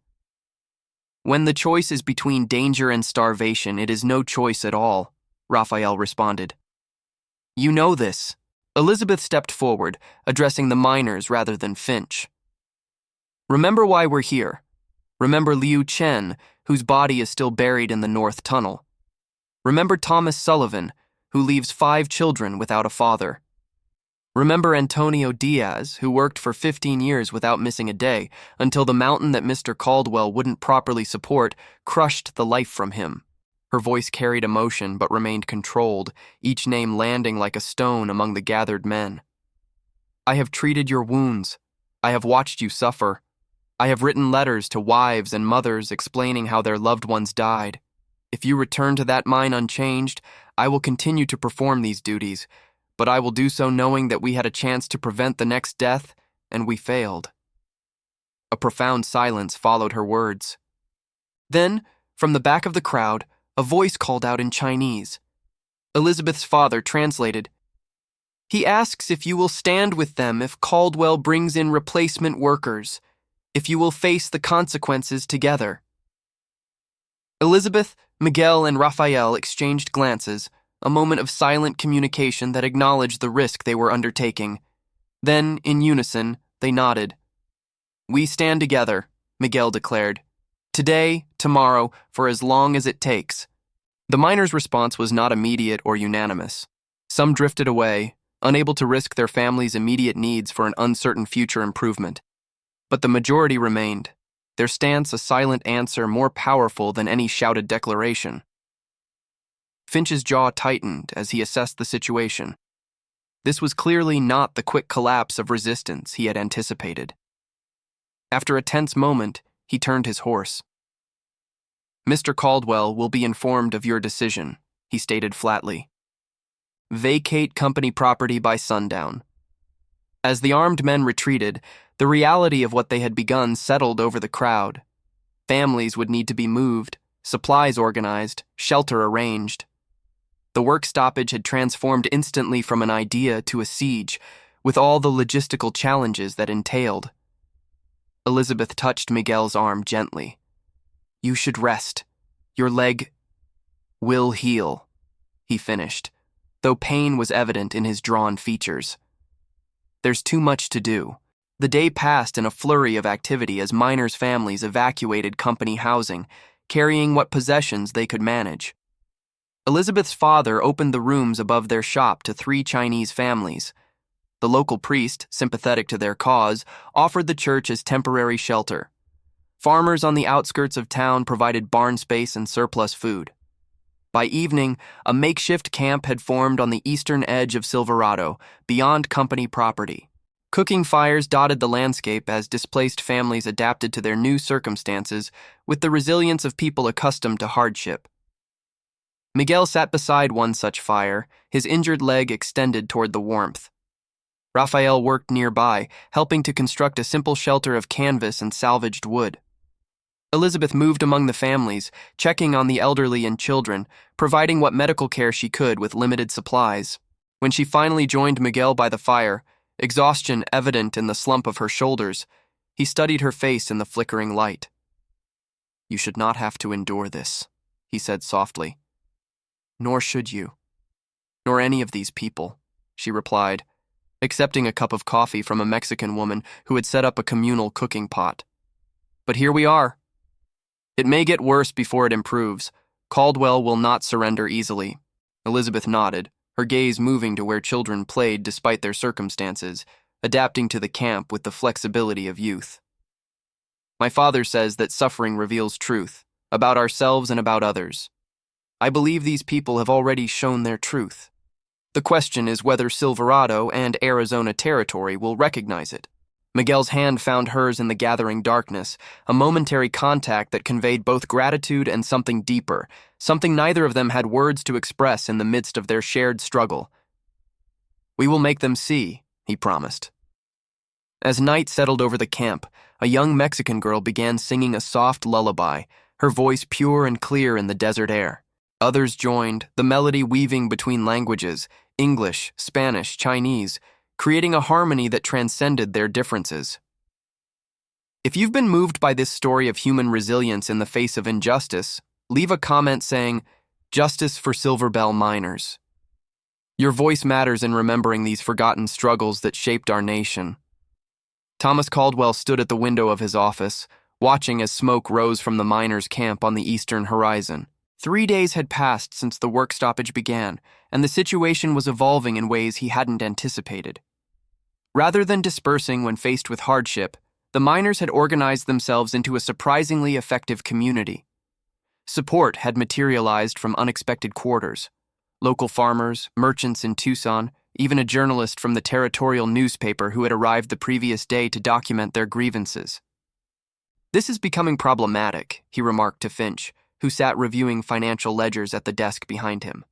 When the choice is between danger and starvation, it is no choice at all, Raphael responded. You know this. Elizabeth stepped forward, addressing the miners rather than Finch. Remember why we're here. Remember Liu Chen, whose body is still buried in the North Tunnel. Remember Thomas Sullivan, who leaves 5 children without a father. Remember Antonio Diaz, who worked for 15 years without missing a day, until the mountain that Mr. Caldwell wouldn't properly support crushed the life from him. Her voice carried emotion but remained controlled, each name landing like a stone among the gathered men. I have treated your wounds. I have watched you suffer. I have written letters to wives and mothers explaining how their loved ones died. If you return to that mine unchanged, I will continue to perform these duties, but I will do so knowing that we had a chance to prevent the next death, and we failed. A profound silence followed her words. Then, from the back of the crowd, a voice called out in Chinese. Elizabeth's father translated. He asks if you will stand with them if Caldwell brings in replacement workers, if you will face the consequences together. Elizabeth, Miguel, and Raphael exchanged glances, a moment of silent communication that acknowledged the risk they were undertaking. Then, in unison, they nodded. We stand together, Miguel declared. Today, tomorrow, for as long as it takes. The miners' response was not immediate or unanimous. Some drifted away, unable to risk their families' immediate needs for an uncertain future improvement. But the majority remained, their stance a silent answer more powerful than any shouted declaration. Finch's jaw tightened as he assessed the situation. This was clearly not the quick collapse of resistance he had anticipated. After a tense moment, he turned his horse. Mr. Caldwell will be informed of your decision, he stated flatly. Vacate company property by sundown. As the armed men retreated, the reality of what they had begun settled over the crowd. Families would need to be moved, supplies organized, shelter arranged. The work stoppage had transformed instantly from an idea to a siege, with all the logistical challenges that entailed. Elizabeth touched Miguel's arm gently. You should rest. Your leg will heal, he finished, though pain was evident in his drawn features. There's too much to do. The day passed in a flurry of activity as miners' families evacuated company housing, carrying what possessions they could manage. Elizabeth's father opened the rooms above their shop to 3 Chinese families. The local priest, sympathetic to their cause, offered the church as temporary shelter. Farmers on the outskirts of town provided barn space and surplus food. By evening, a makeshift camp had formed on the eastern edge of Silverado, beyond company property. Cooking fires dotted the landscape as displaced families adapted to their new circumstances with the resilience of people accustomed to hardship. Miguel sat beside one such fire, his injured leg extended toward the warmth. Raphael worked nearby, helping to construct a simple shelter of canvas and salvaged wood. Elizabeth moved among the families, checking on the elderly and children, providing what medical care she could with limited supplies. When she finally joined Miguel by the fire, exhaustion evident in the slump of her shoulders, he studied her face in the flickering light. You should not have to endure this, he said softly. Nor should you. Nor any of these people, she replied, accepting a cup of coffee from a Mexican woman who had set up a communal cooking pot. But here we are. It may get worse before it improves. Caldwell will not surrender easily. Elizabeth nodded, her gaze moving to where children played despite their circumstances, adapting to the camp with the flexibility of youth. My father says that suffering reveals truth, about ourselves and about others. I believe these people have already shown their truth. The question is whether Silverado and Arizona Territory will recognize it. Miguel's hand found hers in the gathering darkness, a momentary contact that conveyed both gratitude and something deeper, something neither of them had words to express in the midst of their shared struggle. We will make them see, he promised. As night settled over the camp, a young Mexican girl began singing a soft lullaby, her voice pure and clear in the desert air. Others joined, the melody weaving between languages, English, Spanish, Chinese, creating a harmony that transcended their differences. If you've been moved by this story of human resilience in the face of injustice, leave a comment saying, "Justice for Silver Bell miners." Your voice matters in remembering these forgotten struggles that shaped our nation. Thomas Caldwell stood at the window of his office, watching as smoke rose from the miners' camp on the eastern horizon. 3 days had passed since the work stoppage began, and the situation was evolving in ways he hadn't anticipated. Rather than dispersing when faced with hardship, the miners had organized themselves into a surprisingly effective community. Support had materialized from unexpected quarters. Local farmers, merchants in Tucson, even a journalist from the territorial newspaper who had arrived the previous day to document their grievances. "This is becoming problematic," he remarked to Finch, who sat reviewing financial ledgers at the desk behind him.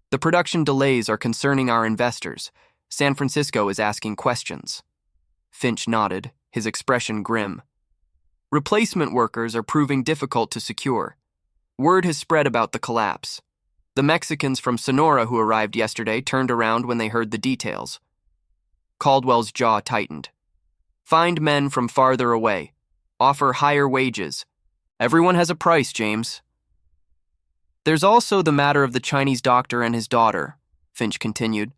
"The production delays are concerning our investors. San Francisco is asking questions." Finch nodded, his expression grim. "Replacement workers are proving difficult to secure. Word has spread about the collapse. The Mexicans from Sonora who arrived yesterday turned around when they heard the details." Caldwell's jaw tightened. "Find men from farther away. Offer higher wages. Everyone has a price, James." "There's also the matter of the Chinese doctor and his daughter," Finch continued.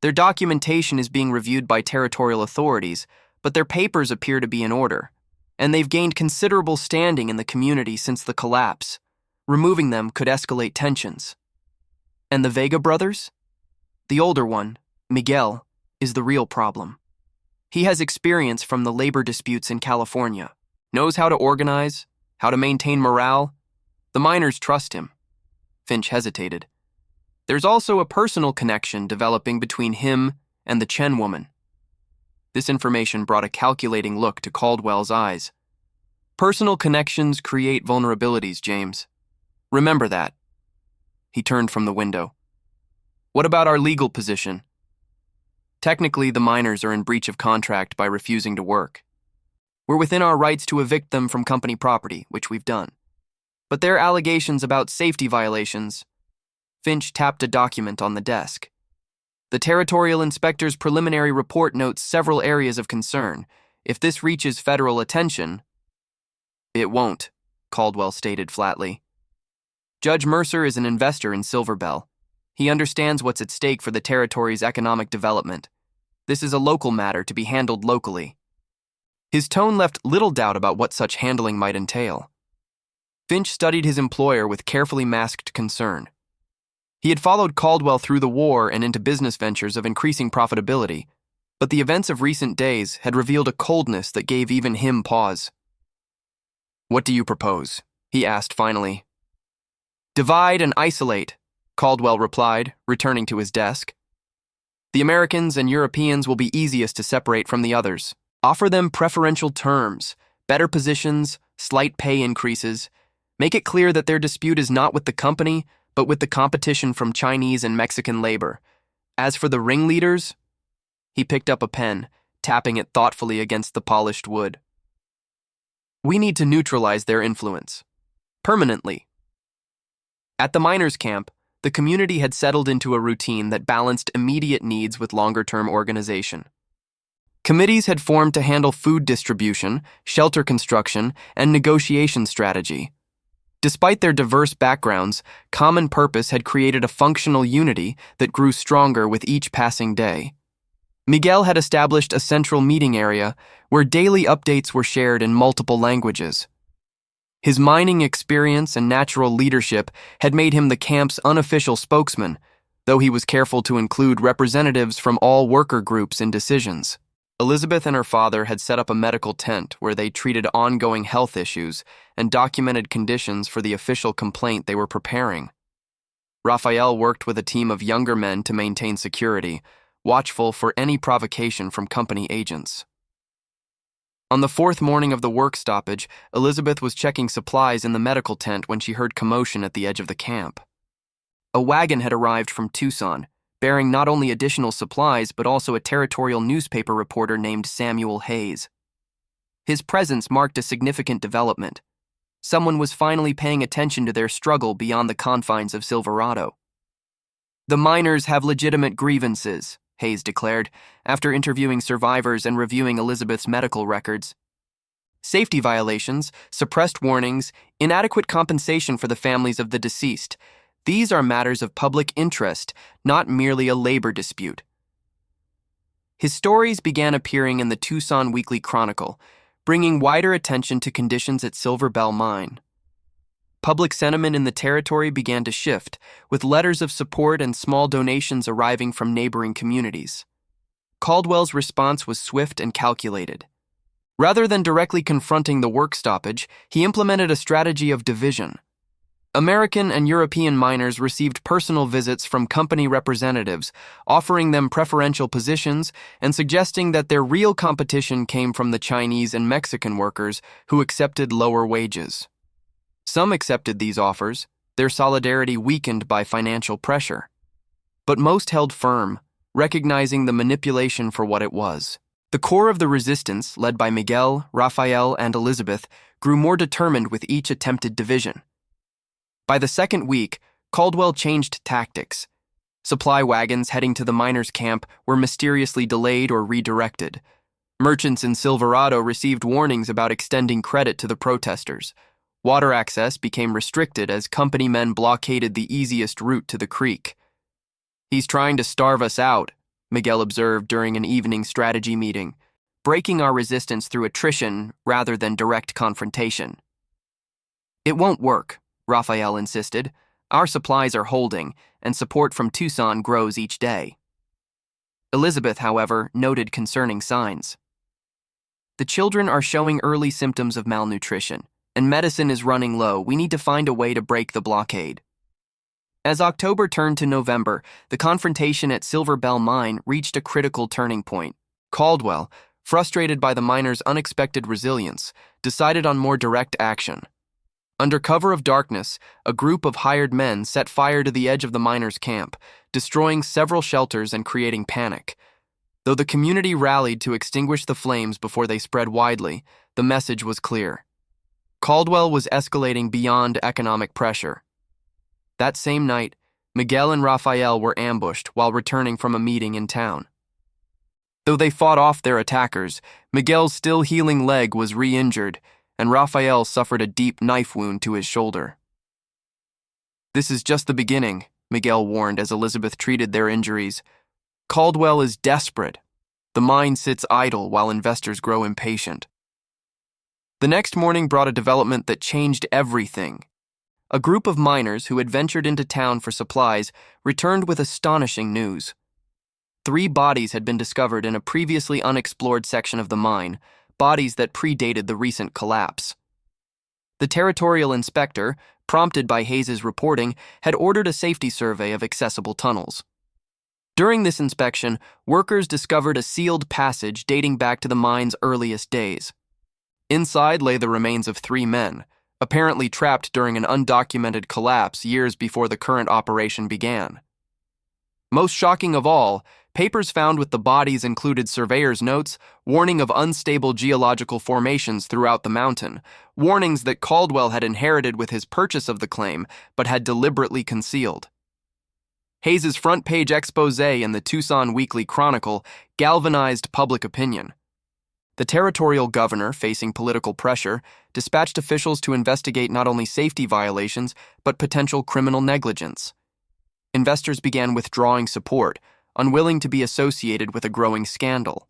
"Their documentation is being reviewed by territorial authorities, but their papers appear to be in order, and they've gained considerable standing in the community since the collapse. Removing them could escalate tensions." "And the Vega brothers?" "The older one, Miguel, is the real problem. He has experience from the labor disputes in California, knows how to organize, how to maintain morale. The miners trust him." Finch hesitated. "There's also a personal connection developing between him and the Chen woman." This information brought a calculating look to Caldwell's eyes. "Personal connections create vulnerabilities, James. Remember that." He turned from the window. "What about our legal position?" "Technically, the miners are in breach of contract by refusing to work. We're within our rights to evict them from company property, which we've done. But their allegations about safety violations..." Finch tapped a document on the desk. "The territorial inspector's preliminary report notes several areas of concern. If this reaches federal attention..." "It won't," Caldwell stated flatly. "Judge Mercer is an investor in Silver Bell. He understands what's at stake for the territory's economic development. This is a local matter to be handled locally." His tone left little doubt about what such handling might entail. Finch studied his employer with carefully masked concern. He had followed Caldwell through the war and into business ventures of increasing profitability, but the events of recent days had revealed a coldness that gave even him pause. "What do you propose?" he asked finally. "Divide and isolate," Caldwell replied, returning to his desk. "The Americans and Europeans will be easiest to separate from the others. Offer them preferential terms, better positions, slight pay increases. Make it clear that their dispute is not with the company, but with the competition from Chinese and Mexican labor. As for the ringleaders..." He picked up a pen, tapping it thoughtfully against the polished wood. "We need to neutralize their influence. Permanently." At the miners' camp, the community had settled into a routine that balanced immediate needs with longer-term organization. Committees had formed to handle food distribution, shelter construction, and negotiation strategy. Despite their diverse backgrounds, common purpose had created a functional unity that grew stronger with each passing day. Miguel had established a central meeting area where daily updates were shared in multiple languages. His mining experience and natural leadership had made him the camp's unofficial spokesman, though he was careful to include representatives from all worker groups in decisions. Elizabeth and her father had set up a medical tent where they treated ongoing health issues and documented conditions for the official complaint they were preparing. Raphael worked with a team of younger men to maintain security, watchful for any provocation from company agents. On the fourth morning of the work stoppage, Elizabeth was checking supplies in the medical tent when she heard commotion at the edge of the camp. A wagon had arrived from Tucson, bearing not only additional supplies but also a territorial newspaper reporter named Samuel Hayes. His presence marked a significant development. Someone was finally paying attention to their struggle beyond the confines of Silverado. "The miners have legitimate grievances," Hayes declared, after interviewing survivors and reviewing Elizabeth's medical records. "Safety violations, suppressed warnings, inadequate compensation for the families of the deceased. These are matters of public interest, not merely a labor dispute." His stories began appearing in the Tucson Weekly Chronicle, bringing wider attention to conditions at Silver Bell Mine. Public sentiment in the territory began to shift, with letters of support and small donations arriving from neighboring communities. Caldwell's response was swift and calculated. Rather than directly confronting the work stoppage, he implemented a strategy of division. American and European miners received personal visits from company representatives, offering them preferential positions and suggesting that their real competition came from the Chinese and Mexican workers who accepted lower wages. Some accepted these offers, their solidarity weakened by financial pressure. But most held firm, recognizing the manipulation for what it was. The core of the resistance, led by Miguel, Rafael, and Elizabeth, grew more determined with each attempted division. By the second week, Caldwell changed tactics. Supply wagons heading to the miners' camp were mysteriously delayed or redirected. Merchants in Silverado received warnings about extending credit to the protesters. Water access became restricted as company men blockaded the easiest route to the creek. "He's trying to starve us out," Miguel observed during an evening strategy meeting, "breaking our resistance through attrition rather than direct confrontation." "It won't work," Rafael insisted. "Our supplies are holding, and support from Tucson grows each day." Elizabeth, however, noted concerning signs. "The children are showing early symptoms of malnutrition, and medicine is running low. We need to find a way to break the blockade." As October turned to November, the confrontation at Silver Bell Mine reached a critical turning point. Caldwell, frustrated by the miners' unexpected resilience, decided on more direct action. Under cover of darkness, a group of hired men set fire to the edge of the miners' camp, destroying several shelters and creating panic. Though the community rallied to extinguish the flames before they spread widely, the message was clear. Caldwell was escalating beyond economic pressure. That same night, Miguel and Rafael were ambushed while returning from a meeting in town. Though they fought off their attackers, Miguel's still healing leg was re-injured, and Rafael suffered a deep knife wound to his shoulder. "This is just the beginning," Miguel warned as Elizabeth treated their injuries. "Caldwell is desperate. The mine sits idle while investors grow impatient." The next morning brought a development that changed everything. A group of miners who had ventured into town for supplies returned with astonishing news. 3 bodies had been discovered in a previously unexplored section of the mine, bodies that predated the recent collapse. The territorial inspector, prompted by Hayes' reporting, had ordered a safety survey of accessible tunnels. During this inspection, workers discovered a sealed passage dating back to the mine's earliest days. Inside lay the remains of 3 men, apparently trapped during an undocumented collapse years before the current operation began. Most shocking of all, papers found with the bodies included surveyor's notes, warning of unstable geological formations throughout the mountain, warnings that Caldwell had inherited with his purchase of the claim, but had deliberately concealed. Hayes' front-page expose in the Tucson Weekly Chronicle galvanized public opinion. The territorial governor, facing political pressure, dispatched officials to investigate not only safety violations, but potential criminal negligence. Investors began withdrawing support, unwilling to be associated with a growing scandal.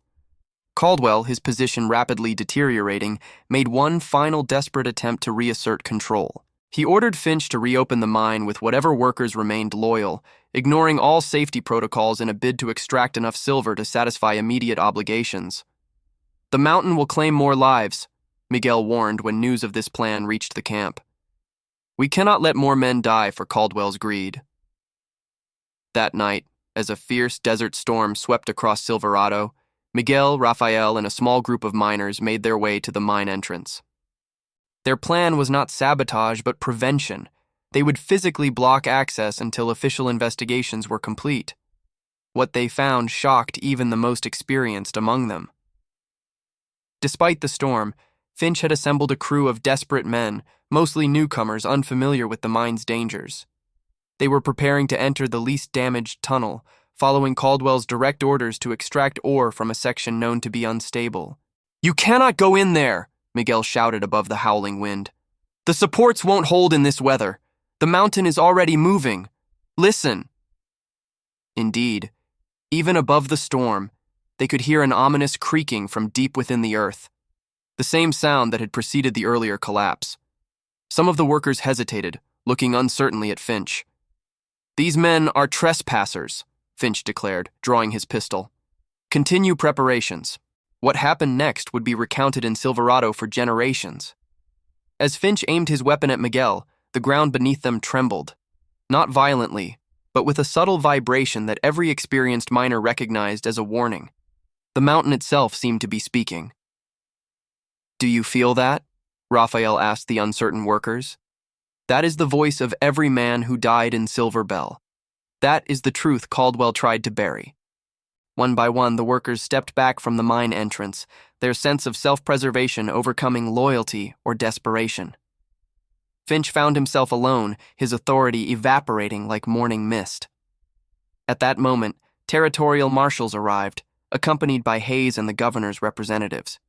Caldwell, his position rapidly deteriorating, made one final desperate attempt to reassert control. He ordered Finch to reopen the mine with whatever workers remained loyal, ignoring all safety protocols in a bid to extract enough silver to satisfy immediate obligations. "The mountain will claim more lives," Miguel warned when news of this plan reached the camp. "We cannot let more men die for Caldwell's greed." That night, as a fierce desert storm swept across Silverado, Miguel, Rafael, and a small group of miners made their way to the mine entrance. Their plan was not sabotage, but prevention. They would physically block access until official investigations were complete. What they found shocked even the most experienced among them. Despite the storm, Finch had assembled a crew of desperate men, mostly newcomers unfamiliar with the mine's dangers. They were preparing to enter the least damaged tunnel, following Caldwell's direct orders to extract ore from a section known to be unstable. "You cannot go in there," Miguel shouted above the howling wind. "The supports won't hold in this weather. The mountain is already moving. Listen." Indeed, even above the storm, they could hear an ominous creaking from deep within the earth, the same sound that had preceded the earlier collapse. Some of the workers hesitated, looking uncertainly at Finch. "These men are trespassers," Finch declared, drawing his pistol. "Continue preparations. What happened next would be recounted in Silverado for generations." As Finch aimed his weapon at Miguel, the ground beneath them trembled. Not violently, but with a subtle vibration that every experienced miner recognized as a warning. The mountain itself seemed to be speaking. "Do you feel that?" Raphael asked the uncertain workers. "That is the voice of every man who died in Silver Bell. That is the truth Caldwell tried to bury." One by one, the workers stepped back from the mine entrance, their sense of self-preservation overcoming loyalty or desperation. Finch found himself alone, his authority evaporating like morning mist. At that moment, territorial marshals arrived, accompanied by Hayes and the governor's representatives.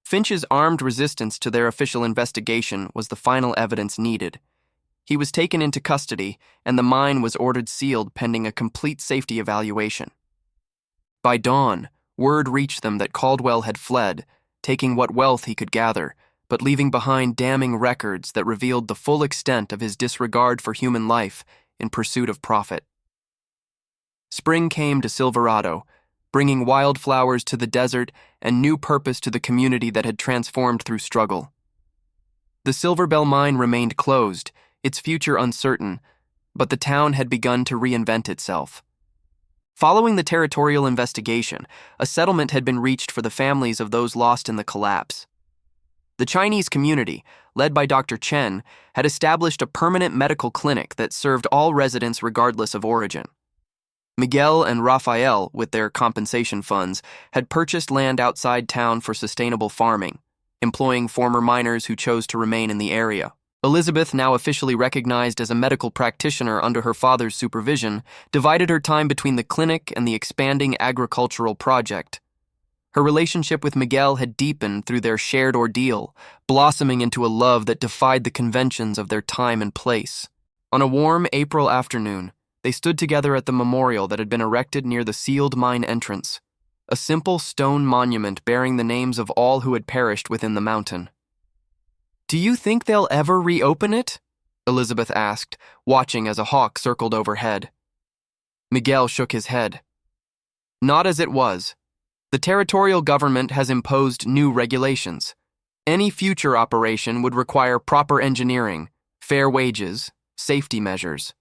Finch's armed resistance to their official investigation was the final evidence needed. He was taken into custody, and the mine was ordered sealed pending a complete safety evaluation. By dawn, word reached them that Caldwell had fled, taking what wealth he could gather, but leaving behind damning records that revealed the full extent of his disregard for human life in pursuit of profit. Spring came to Silverado, bringing wildflowers to the desert and new purpose to the community that had transformed through struggle. The Silver Bell mine remained closed, its future uncertain, but the town had begun to reinvent itself. Following the territorial investigation, a settlement had been reached for the families of those lost in the collapse. The Chinese community, led by Dr. Chen, had established a permanent medical clinic that served all residents regardless of origin. Miguel and Raphael, with their compensation funds, had purchased land outside town for sustainable farming, employing former miners who chose to remain in the area. Elizabeth, now officially recognized as a medical practitioner under her father's supervision, divided her time between the clinic and the expanding agricultural project. Her relationship with Miguel had deepened through their shared ordeal, blossoming into a love that defied the conventions of their time and place. On a warm April afternoon, they stood together at the memorial that had been erected near the sealed mine entrance, a simple stone monument bearing the names of all who had perished within the mountain. "Do you think they'll ever reopen it?" Elizabeth asked, watching as a hawk circled overhead. Miguel shook his head. "Not as it was. The territorial government has imposed new regulations. Any future operation would require proper engineering, fair wages, safety measures."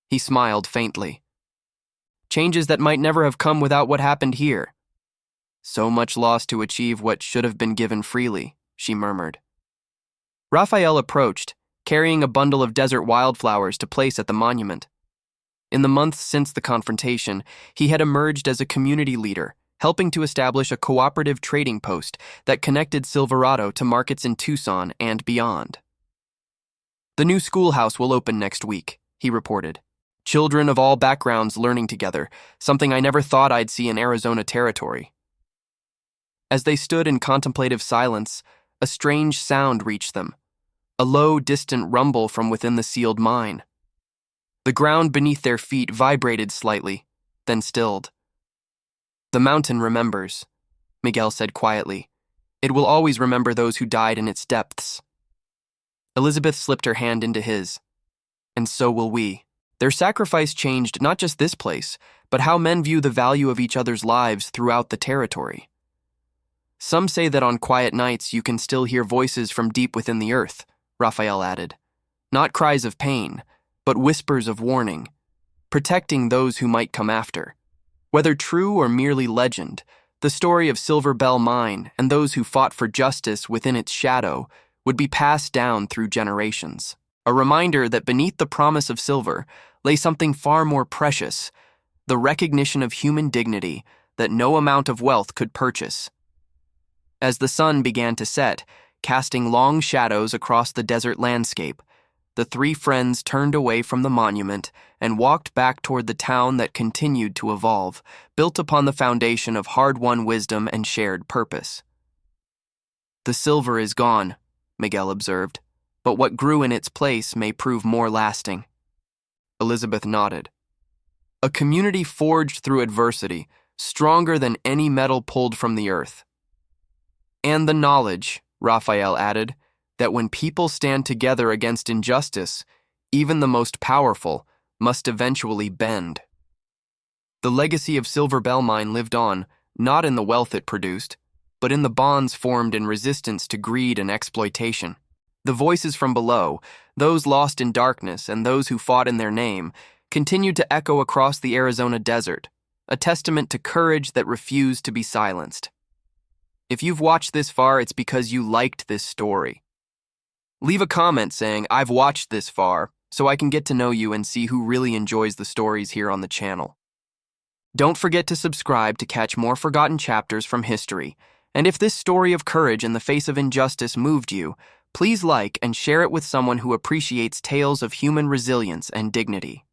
He smiled faintly. "Changes that might never have come without what happened here." "So much lost to achieve what should have been given freely," she murmured. Raphael approached, carrying a bundle of desert wildflowers to place at the monument. In the months since the confrontation, he had emerged as a community leader, helping to establish a cooperative trading post that connected Silverado to markets in Tucson and beyond. "The new schoolhouse will open next week," he reported. "Children of all backgrounds learning together, something I never thought I'd see in Arizona territory." As they stood in contemplative silence, a strange sound reached them, a low, distant rumble from within the sealed mine. The ground beneath their feet vibrated slightly, then stilled. "The mountain remembers," Miguel said quietly. "It will always remember those who died in its depths." Elizabeth slipped her hand into his. "And so will we." Their sacrifice changed not just this place, but how men view the value of each other's lives throughout the territory. "Some say that on quiet nights you can still hear voices from deep within the earth," Raphael added. "Not cries of pain, but whispers of warning, protecting those who might come after." Whether true or merely legend, the story of Silver Bell Mine and those who fought for justice within its shadow would be passed down through generations. A reminder that beneath the promise of silver lay something far more precious, the recognition of human dignity that no amount of wealth could purchase. As the sun began to set, casting long shadows across the desert landscape, the three friends turned away from the monument and walked back toward the town that continued to evolve, built upon the foundation of hard-won wisdom and shared purpose. "The silver is gone," Miguel observed, "but what grew in its place may prove more lasting." Elizabeth nodded. "A community forged through adversity, stronger than any metal pulled from the earth." "And the knowledge," Raphael added, "that when people stand together against injustice, even the most powerful must eventually bend." The legacy of Silver Bell Mine lived on, not in the wealth it produced, but in the bonds formed in resistance to greed and exploitation. The voices from below, those lost in darkness and those who fought in their name, continued to echo across the Arizona desert, a testament to courage that refused to be silenced. If you've watched this far, it's because you liked this story. Leave a comment saying, "I've watched this far," so I can get to know you and see who really enjoys the stories here on the channel. Don't forget to subscribe to catch more forgotten chapters from history. And if this story of courage in the face of injustice moved you, please like and share it with someone who appreciates tales of human resilience and dignity.